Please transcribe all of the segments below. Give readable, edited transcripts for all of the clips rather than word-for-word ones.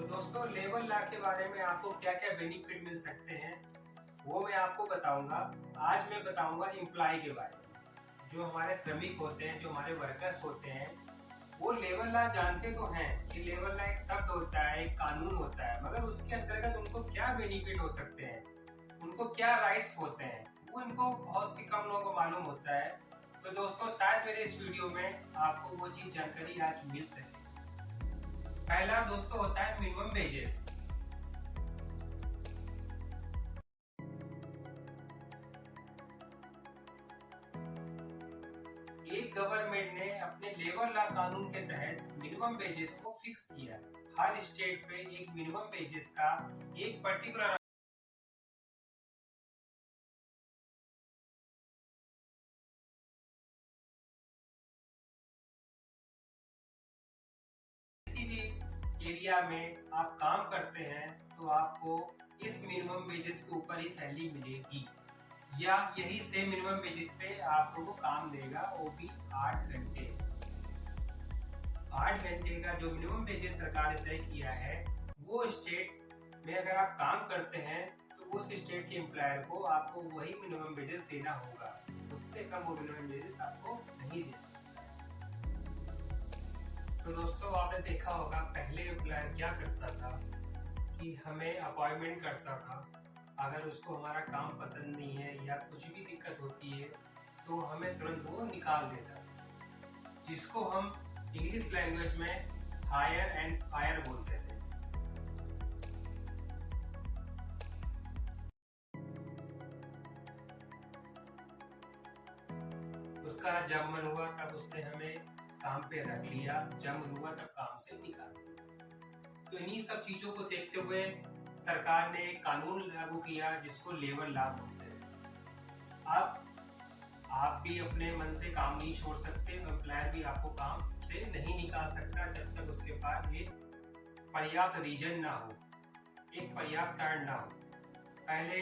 दोस्तों labour law के बारे में आपको क्या क्या बेनिफिट मिल सकते हैं वो मैं आपको बताऊंगा। आज मैं बताऊंगा एम्प्लॉय के बारे में। जो हमारे श्रमिक होते हैं, जो हमारे वर्कर्स होते हैं, वो लेबर लॉ जानते तो हैं कि लेबर लॉ एक शब्द होता है, एक कानून होता है, मगर उसके अंतर्गत उनको क्या बेनिफिट हो सकते हैं, उनको क्या राइट्स होते हैं, वो इनको बहुत सी कम लोगों को मालूम होता है। तो दोस्तों शायद मेरे इस वीडियो में आपको वो चीज जानकारी आज मिल सके। पहला दोस्तों होता है मिनिमम वेजेस। एक गवर्नमेंट ने अपने लेबर लॉ कानून के तहत मिनिमम वेजेस को फिक्स किया। हर स्टेट पे एक मिनिमम वेजेस का एक पर्टिकुलर किसी भी एरिया में आप काम करते हैं तो आपको इस मिनिमम वेजेस के ऊपर ही सैलरी मिलेगी, या यही सेम मिनिमम वेजेस पे आप लोगों को काम देगा, वो भी 8 घंटे। 8 घंटे का जो मिनिमम वेजेस सरकार ने तय किया है, वो स्टेट में अगर आप काम करते हैं तो उस स्टेट के एम्प्लॉयर को आपको वही मिनिमम वेजेस देना होगा। उससे कम वो मिनिमम वेजेस आपको नहीं दे सकता। तो दोस्तों आपने देखा होगा पहले एम्प्लॉयर क्या करता था कि हमें अपॉइंटमेंट करता था। अगर उसको हमारा काम पसंद नहीं है या कुछ भी दिक्कत होती है तो हमें तुरंत वो निकाल देता था, जिसको हम इंग्लिश लैंग्वेज में हायर एंड फायर बोलते थे। उसका जब मन हुआ तब उसने हमें काम पे रख लिया, जब मन हुआ तब काम से निकाल दिया। तो इन्हीं सब चीजों को देखते हुए सरकार ने एक कानून लागू किया जिसको लेबर लॉ बोलते हैं। अब आप भी अपने मन से काम नहीं छोड़ सकते, एम्प्लॉयर भी आपको काम से नहीं निकाल सकता जब तक उसके पास एक पर्याप्त रीजन ना हो, एक पर्याप्त कारण ना हो। पहले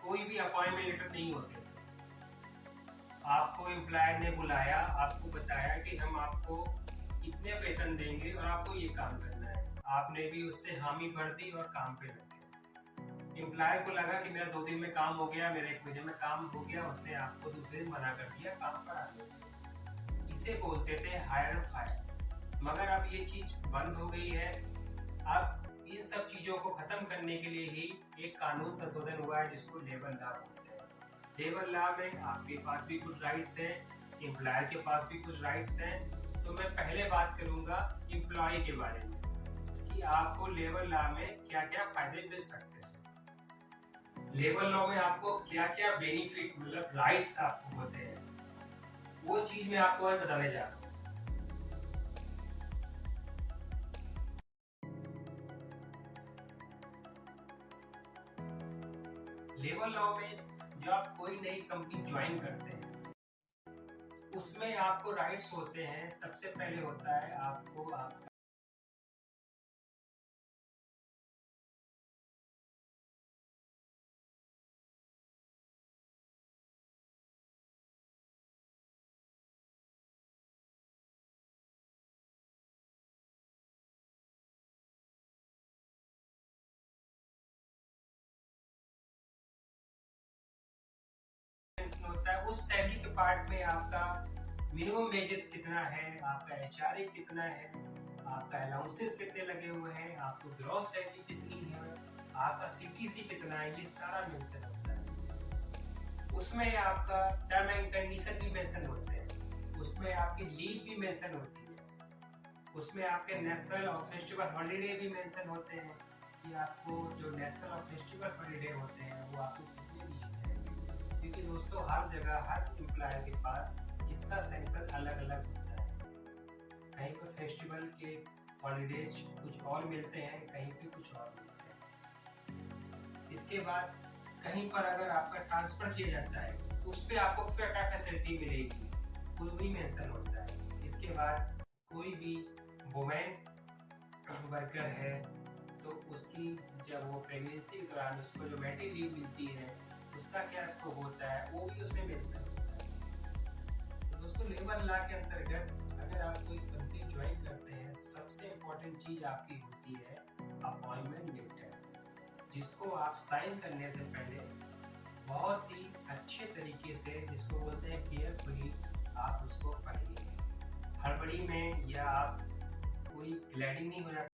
कोई भी अपॉइंटमेंट लेटर नहीं होते। आपको एम्प्लॉयर ने बुलाया, आपको बताया कि हम आपको इतने वेतन देंगे और आपको ये काम करना है, आपने भी उससे हामी भर दी और काम पे रखे। एम्प्लॉयर को लगा कि मेरा 2 दिन में काम हो गया, मेरा 1 महीने में काम हो गया, उसने आपको दूसरे दिन मना कर दिया काम पर आने से। इसे बोलते थे हायर एंड फायर। मगर अब ये चीज बंद हो गई है। अब इन सब चीजों को खत्म करने के लिए ही एक कानून संशोधन हुआ है जिसको लेबर लॉ बोलते हैं। लेबर लॉ में आपके पास भी कुछ राइट्स हैं, एम्प्लॉयर के पास भी कुछ राइट्स हैं। तो मैं पहले बात करूंगा एम्प्लॉय के बारे में कि आपको लेबर लॉ में क्या क्या फायदे मिल सकते हैं। लेबर लॉ में आपको क्या क्या बेनिफिट मतलब राइट्स आपको होते हैं, वो चीज मैं आपको आज बताने जा रहा हूँ। लेबर लॉ में जब आप कोई नई कंपनी ज्वाइन करते हैं उसमें आपको राइट्स होते हैं। सबसे पहले होता है आपको आपका होता है। उस सैलरी के पार्ट में आपका मिनिमम वेजेस कितना है, आपका एचआरए कितना है, आपका अलाउंसेस कितने लगे हुए हैं, आपको ग्रॉस सैलरी कितनी है, आपका सीटीसी कितना है, ये सारा मेंशन होता है। उसमें आपका टर्म एंड कंडीशन भी मेंशन होते हैं, उसमें आपकी लीव भी मेंशन होती है, उसमें आपके नेशनल और फेस्टिवल हॉलीडे भी मेंशन होते हैं कि आपको जो नेशनल और फेस्टिवल हॉलीडे होते हैं वो आपको कितने दिए हैं। क्योंकि दोस्तों हर जगह हर एम्प्लॉयर के पास इसका सेंक्शन अलग अलग होता है। कहीं पर फेस्टिवल के हॉलीडेज कुछ और मिलते हैं, कहीं पे कुछ और मिलते हैं। इसके बाद कहीं पर अगर आपका ट्रांसफर किया जाता है तो उस पर आपको क्या फैसिलिटी मिलेगी वो भी मेंशन होता है। इसके बाद कोई भी वुमेन वर्कर है तो उसकी जब वो प्रेगनेंसी के दौरान उसको जो मैटरनिटी लीव मिलती है उसका क्या स्कोप होता है वो भी उसमें मेंशन होता है। तो दोस्तों लेबर लॉ के अंतर्गत अगर आप कोई कंपनी ज्वाइन करते हैं तो सबसे इम्पोर्टेंट चीज आपकी होती है जिसको आप साइन करने से पहले बहुत ही अच्छे तरीके से, जिसको बोलते हैं केयरफुली, आप उसको पढ़िए। हड़बड़ी में या आप कोई ग्लाइडिंग नहीं हो जाता।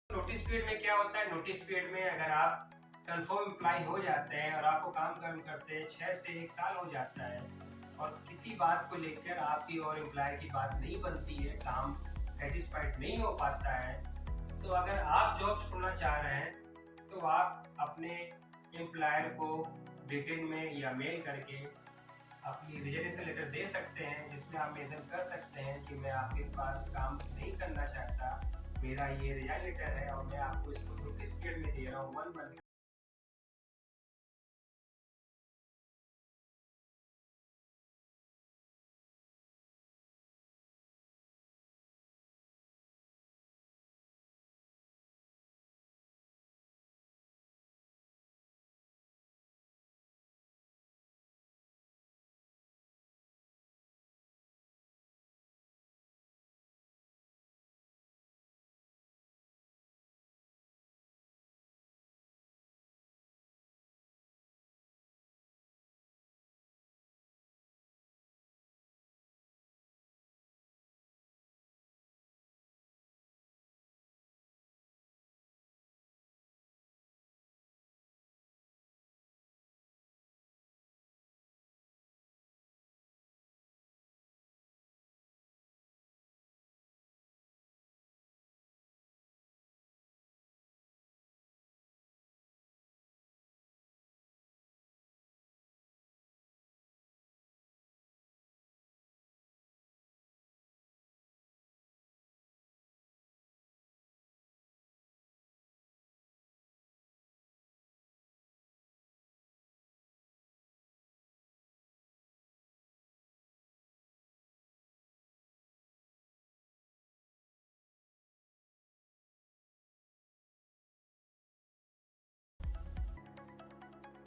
नोटिस पीरियड में क्या होता है? नोटिस पीरियड में अगर आप कंफर्म एम्प्लॉय हो जाते हैं और आपको काम करते हैं 6 से 1 साल हो जाता है और किसी बात को लेकर आपकी और एम्प्लॉय की बात नहीं बनती है, काम सेटिस्फाइड नहीं हो पाता है, तो अगर आप जॉब छोड़ना चाह रहे हैं तो आप अपने एम्प्लॉयर को रिटन में या मेल करके अपनी रिजर्वेशन लेटर दे सकते हैं, जिसमें आप मेंशन कर सकते हैं कि मैं आपके पास काम नहीं करना चाहता, मेरा ये रिजाइन लेटर है और मैं आपको इसको नोटिस पीरियड में दे रहा हूँ 1 मंथ।